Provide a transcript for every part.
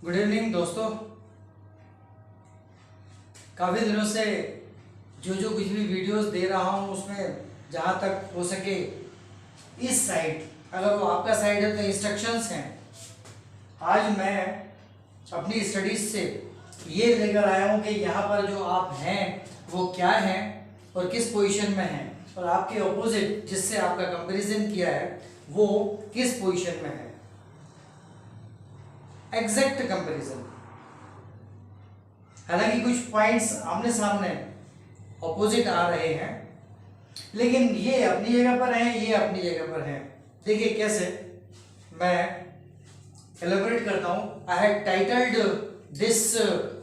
Good evening दोस्तों। काफ़ी दिनों से जो कुछ भी वीडियोस दे रहा हूँ उसमें जहाँ तक हो सके इस साइड, अगर वो आपका साइड है तो इंस्ट्रक्शंस हैं। आज मैं अपनी स्टडीज से ये लेकर आया हूँ कि यहाँ पर जो आप हैं वो क्या हैं और किस पोजीशन में हैं, और आपके ऑपोजिट जिससे आपका कंपैरिजन किया है वो किस पोजीशन में है। Exact comparison. हालांकि कुछ पॉइंट्स आमने सामने ऑपोजिट आ रहे हैं, लेकिन ये अपनी जगह पर हैं, ये अपनी जगह पर हैं। देखिए कैसे, मैं एलेबोरेट करता हूं। I have titled this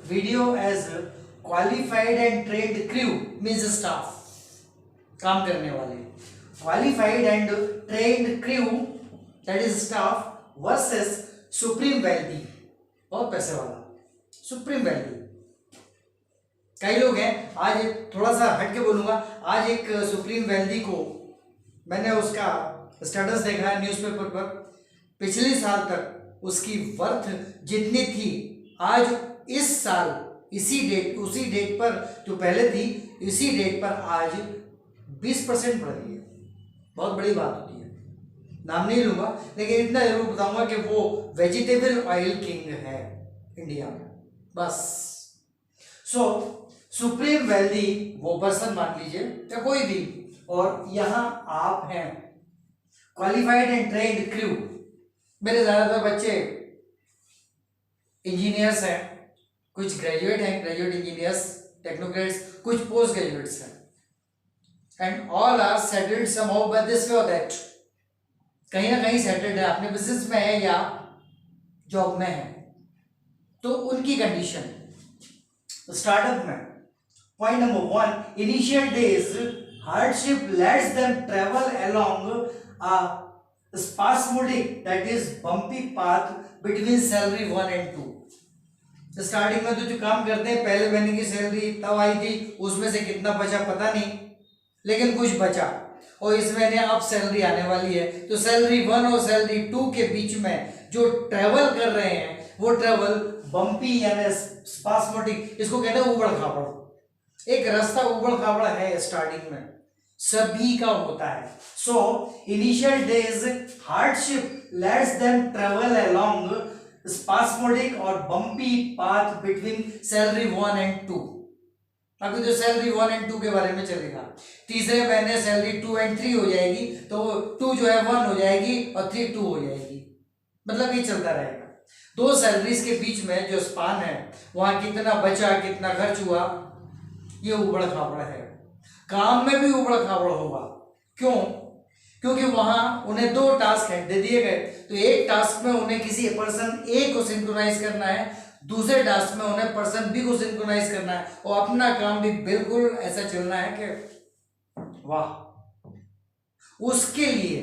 video as qualified and trained crew means staff, काम करने वाले। Qualified and trained crew that is staff versus supreme value, बहुत पैसे वाला सुप्रीम वैल्यू। कई लोग हैं, आज थोड़ा सा हट के बोलूंगा, आज एक सुप्रीम वैल्यू को मैंने उसका स्टेटस देखा है न्यूज़पेपर पर। पिछले साल तक उसकी वर्थ जितनी थी, आज इस साल उसी डेट पर जो पहले थी, इसी डेट पर आज 20% बढ़ गई है। बहुत बड़ी बात होती है, नाम नहीं लूंगा, लेकिन इतना जरूर बताऊंगा कि वो वेजिटेबल ऑयल किंग है इंडिया में, बस। सुप्रीम वैल्यू वो पर्सन मान लीजिए या कोई भी, और यहां आप हैं क्वालिफाइड एंड ट्रेन्ड क्रू। मेरे ज्यादातर बच्चे इंजीनियर्स हैं, कुछ ग्रेजुएट हैं, ग्रेजुएट इंजीनियर्स, टेक्नोक्रेट्स, कुछ पोस्ट ग्रेजुएट्स हैं, and all are settled somehow by this way और दैट। कहीं ना कहीं सेटल्ड है, अपने बिजनेस में है या जॉब में है। तो उनकी कंडीशन स्टार्टअप में, point number 1, initial days hardship lets them travel along a spasmodic that is bumpy path between salary 1 and 2। Starting में तो जो काम करते हैं, पहले महीने की सैलरी तब आई थी, उसमें से कितना बचा पता नहीं, लेकिन कुछ बचा, और इस महीने अब सैलरी आने वाली है। तो सैलरी 1 और सैलरी 2 के बीच में जो ट्रेवल कर रहे हैं वो ट्रेवल बम्पी यानी स्पास्मोटिक, इसको कहते हैं उबड़ खाबड़। एक रास्ता उबड़ खाबड़ है स्टार्टिंग में, सभी का होता है। So initial days hardship lets them travel along spasmodic और bumpy path between salary 1 and 2। अभी तो सैलरी 1 and 2 के बारे में चलेगा। तीसरे महीने सैलरी 2 and 3 हो जाएगी, तो 2 जो है 1 हो जाएगी और 3 2 हो जाएगी, मतलब ये चलता रहेगा। दो सैलरीज के बीच में जो स्पान है, वहां कितना बचा, कितना खर्च हुआ, ये उबड़ खाबड़ है। काम में भी उबड़ खाबड़ होगा। क्यों? क्योंकि वहां उन्हें 2 टास्क दे दिए गए, तो एक टास्क में उन्हें किसी पर्सन ए को सिंक्रोनाइज करना है, दूसरे टास्क में उन्हें पर्सन बी को सिंक्रोनाइज करना है, और अपना काम भी बिल्कुल ऐसा चलना है कि वाह। उसके लिए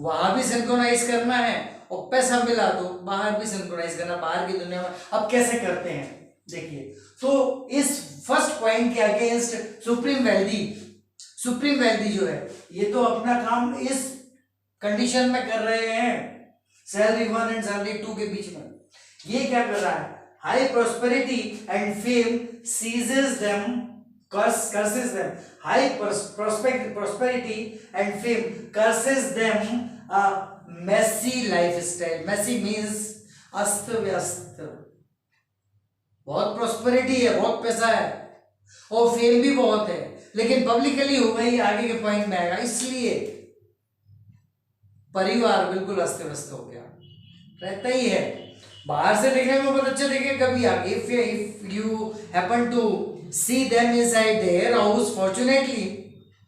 वहां भी सिंक्रोनाइज करना है, और पैसा मिला तो बाहर भी सिंक्रोनाइज करना, बाहर की दुनिया में। अब कैसे करते हैं देखिए। तो इस फर्स्ट पॉइंट के अगेंस्ट सुप्रीम वैल्यू जो है, ये तो अपना काम इस कंडीशन में कर रहे हैं, सैलरी 1 and सैलरी 2 के बीच में। ये क्या कर रहा है? High prosperity and fame seizes them, curses them. High prosperity and fame curses them a messy lifestyle. Messy means अस्त व्यस्त। बहुत प्रोस्पेरिटी है, बहुत पैसा है, और फेम भी बहुत है, लेकिन पब्लिकली हो गई, आगे के पॉइंट में आएगा। इसलिए परिवार बिल्कुल अस्त व्यस्त हो गया, रहता ही है। बाहर से देखने में बहुत अच्छा दिखे, कभी आगे if you happen to see them inside their house, fortunately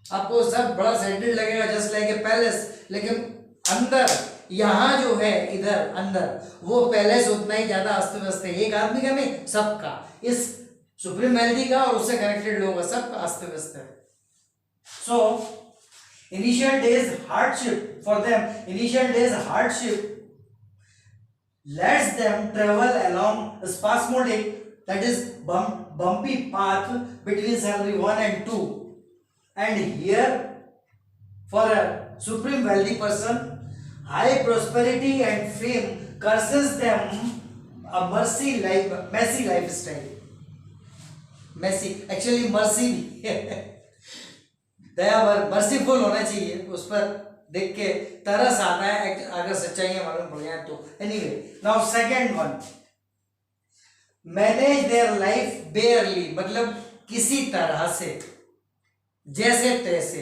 आपको सब बड़ा सेटल्ड लगेगा, जस्ट लाइक ए पैलेस, लेकिन अंदर यहाँ जो है, इधर अंदर वो पैलेस उतना ही ज्यादा अस्त व्यस्त है। एक आदमी का नहीं, सबका, इस सुप्रीम वैल्यू का और उससे कनेक्टेड लोगों का, सबका अस्त व्यस्त है। So initial days hardship for them, initial days hardship lets them travel along spasmodic, that is bumpy path between salary 1 and 2. And here for a supreme wealthy person, high prosperity and fame curses them mercy life, messy life style, messy actually mercy भी दयावर, merciful होना चाहिए, उस पर देख के तरस आता है अगर सच्चाइयां मालूम पड़ जाए तो। Anyway, now second one, manage their life बेयरली, मतलब किसी तरह से, जैसे तैसे।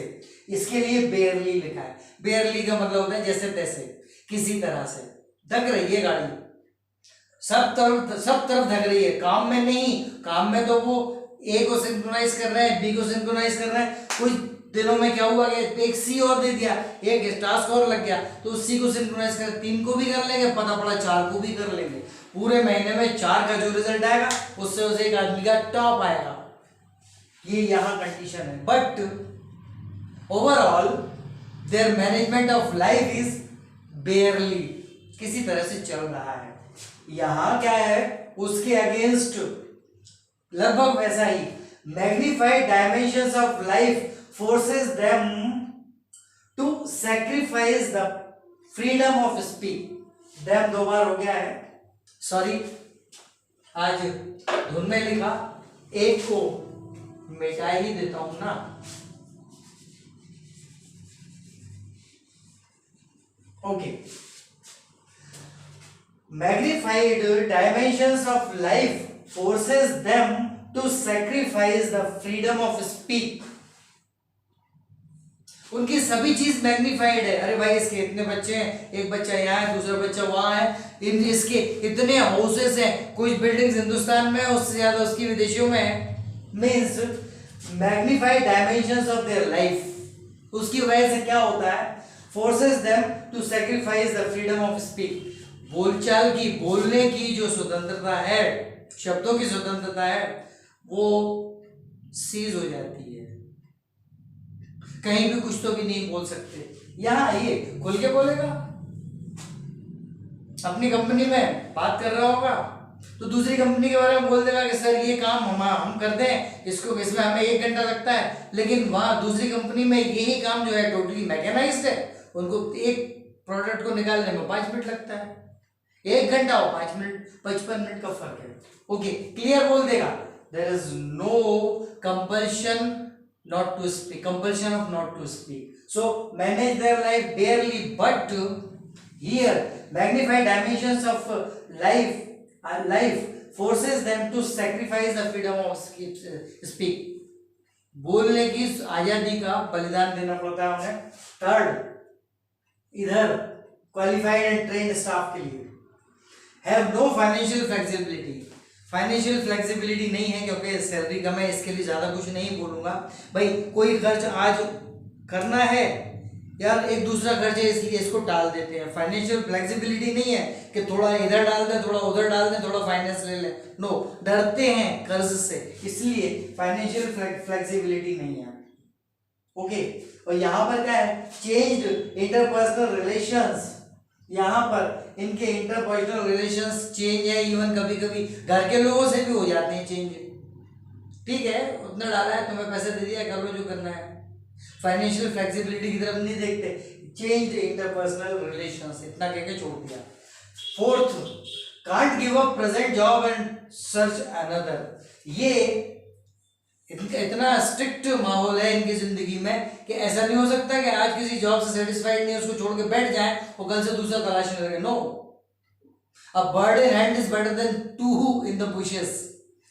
इसके लिए बेयरली लिखा है। बेयरली का मतलब होता है जैसे तैसे, किसी तरह से। धक रही है गाड़ी, सब तरफ धक रही है, काम में नहीं, काम में तो वो ए को सिंक्रोनाइज कर रहे हैं, बी को सिंक्रोनाइज कर रहे हैं। कुछ दिनों में क्या हुआ कि एक सी और दे दिया, एक टास्क और लग गया, तो सी को सिंक्रोनाइज कर 3 को भी कर लेंगे, पता पड़ा 4 को भी कर लेंगे। पूरे महीने में 4 का जो रिजल्ट आएगा उससे उसे एक आदमी का टॉप आएगा। ये यहाँ कंडीशन है। But overall there management of life is बेयरली, किसी तरह से चल रहा है। यहां क्या है, उसके अगेंस्ट लगभग वैसा ही, magnified dimensions of life forces them to sacrifice the freedom of speech. Them 2 बार हो गया है, सॉरी, आज धुन में लिखा, एक को मिटा ही देता हूं ना। Okay, magnified dimensions of life forces them to sacrifice the freedom of speech। उनकी सभी चीज मैग्निफाइड है। अरे भाई इसके इतने बच्चे हैं, एक बच्चा यहाँ है, दूसरा बच्चा वहां है, इसके इतने हाउसेस हैं, कुछ बिल्डिंग्स हिंदुस्तान में है, उससे ज्यादा उसकी विदेशों में है। Means magnified dimensions of their life, उसकी वजह से क्या होता है, forces them to sacrifice the freedom of speech. बोलचाल की, बोलने की जो स्वतंत्रता है, शब्दों की स्वतंत्रता है, वो सीज हो जाती है। कहीं भी कुछ तो भी नहीं बोल सकते। यहां आइए, खुल के बोलेगा, अपनी कंपनी में बात कर रहा होगा तो दूसरी कंपनी के बारे में बोल देगा कि सर ये काम हम करते हैं, इसको इसमें हमें 1 घंटा लगता है, लेकिन वहां दूसरी कंपनी में यही काम जो है टोटली मैकेनाइज्ड है, उनको एक प्रोडक्ट को निकालने में 5 मिनट लगता है। 1 घंटा और 5 मिनट, 55 मिनट का फर्क है। ओके, क्लियर बोल देगा। There is no compulsion not to speak, compulsion of not to speak, so manage their life barely, but here magnified dimensions of life forces them to sacrifice the freedom of speak। बोलने की आजादी का बलिदान देना पड़ता है उन्हें। Third, इधर क्वालिफाइड एंड ट्रेन्ड स्टाफ के लिए have no financial flexibility. Financial flexibility नहीं है क्योंकि सैलरी कम है, इसके लिए ज़्यादा कुछ नहीं बोलूँगा। भाई कोई खर्च आज करना है यार, एक दूसरा खर्च है इसलिए इसको टाल देते हैं। फाइनेंशियल फ्लेक्सिबिलिटी नहीं है कि थोड़ा इधर डाल दें, थोड़ा उधर डाल दें, थोड़ा फाइनेंस ले लें। नो, डरते हैं कर्ज से, इसलिए फाइनेंशियल फ्लेक्सिबिलिटी नहीं है। ओके, और यहाँ पर क्या है, चेंज्ड इंटरपर्सनल रिलेशंस। यहाँ पर इनके इंटरपर्सनल रिलेशंस चेंज है, इवन कभी कभी घर के लोगों से भी हो जाते हैं चेंज। ठीक है, उतना डाला है, तुम्हें पैसे दे दिया, कर लो जो करना है। फाइनेंशियल फ्लेक्सिबिलिटी की तरफ नहीं देखते, चेंज इंटरपर्सनल रिलेशंस, इतना कह के छोड़ दिया। Fourth, can't give up present job and search another. ये इतना स्ट्रिक्ट माहौल है इनकी जिंदगी में कि ऐसा नहीं हो सकता कि आज किसी जॉब से सेटिस्फाइड नहीं है उसको छोड़ के बैठ जाए और कल से दूसरा तलाशने लगे। No, a bird in hand is better than 2 in the bushes,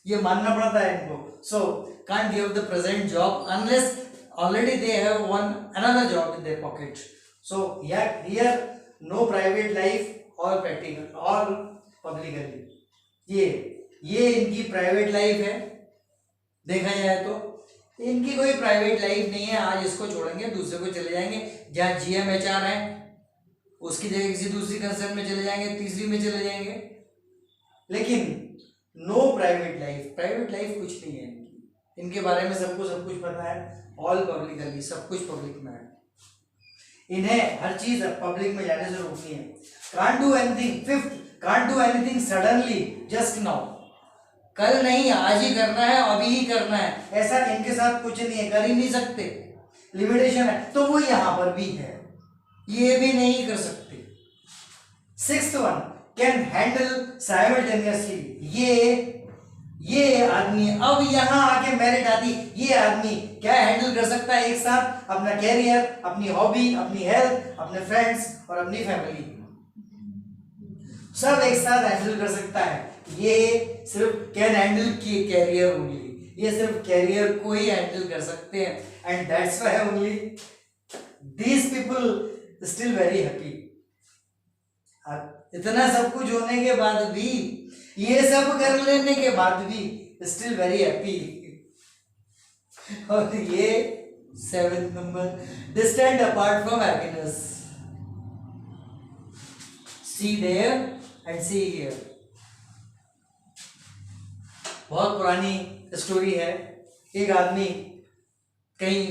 ये मानना पड़ता है इनको। So can't give the present job unless already they have one another job in their pocket. So here no private life और practical और publicly. ये इनकी private life है, देखा जाए तो इनकी कोई प्राइवेट लाइफ नहीं है। आज इसको छोड़ेंगे, दूसरे को चले जाएंगे, जहाँ GM HR है उसकी जगह किसी दूसरी कंसर्न में चले जाएंगे, तीसरी में चले जाएंगे, लेकिन no private life. Private life कुछ नहीं है इनकी, इनके बारे में सबको सब कुछ पता है। ऑल पब्लिकली, सब कुछ पब्लिक में है, इन्हें हर चीज पब्लिक में जाने से रोकनी है। Can't do anything. Fifth, can't do anything suddenly just now. कल नहीं, आज ही करना है, अभी ही करना है, ऐसा इनके साथ कुछ नहीं है, कर ही नहीं सकते, लिमिटेशन है। तो वो यहां पर भी है, ये भी नहीं कर सकते। Sixth one, can handle simultaneously. ये आदमी, अब यहां आके मेरिट आती, ये आदमी क्या हैंडल कर सकता है एक साथ? अपना कैरियर, अपनी हॉबी, अपनी हेल्थ, अपने फ्रेंड्स और अपनी फैमिली, सब एक साथ हैंडल कर सकता है। ये सिर्फ कैन हैंडल की कैरियर ओनली, ये सिर्फ कैरियर को ही हैंडल कर सकते हैं। And that's why only these people still very happy. इतना सब कुछ होने के बाद भी, ये सब कर लेने के बाद भी स्टिल वेरी हैप्पी। और ये 7th number, distant apart from happiness. See there and see here. बहुत पुरानी स्टोरी है। एक आदमी कहीं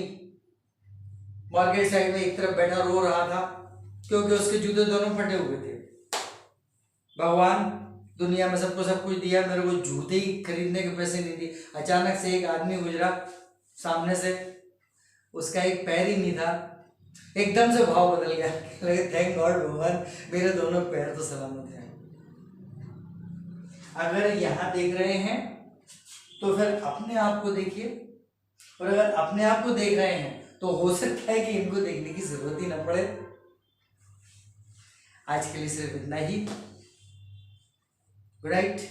मार्केट साइड में एक तरफ बैठा रो रहा था क्योंकि उसके जूते दोनों फटे हुए थे। भगवान दुनिया में सबको सब कुछ दिया, मेरे को जूते ही खरीदने के पैसे नहीं दिए। अचानक से एक आदमी गुजरा सामने से, उसका एक पैर ही नहीं था। एकदम से भाव बदल गया, लगे थैंक गॉड भगवान मेरे दोनों पैर तो सलामत हैं। अगर यहाँ देख रहे हैं तो फिर अपने आप को देखिए, और अगर अपने आप को देख रहे हैं तो हो सकता है कि इनको देखने की जरूरत ही ना पड़े। आज के लिए सिर्फ इतना ही। Good night.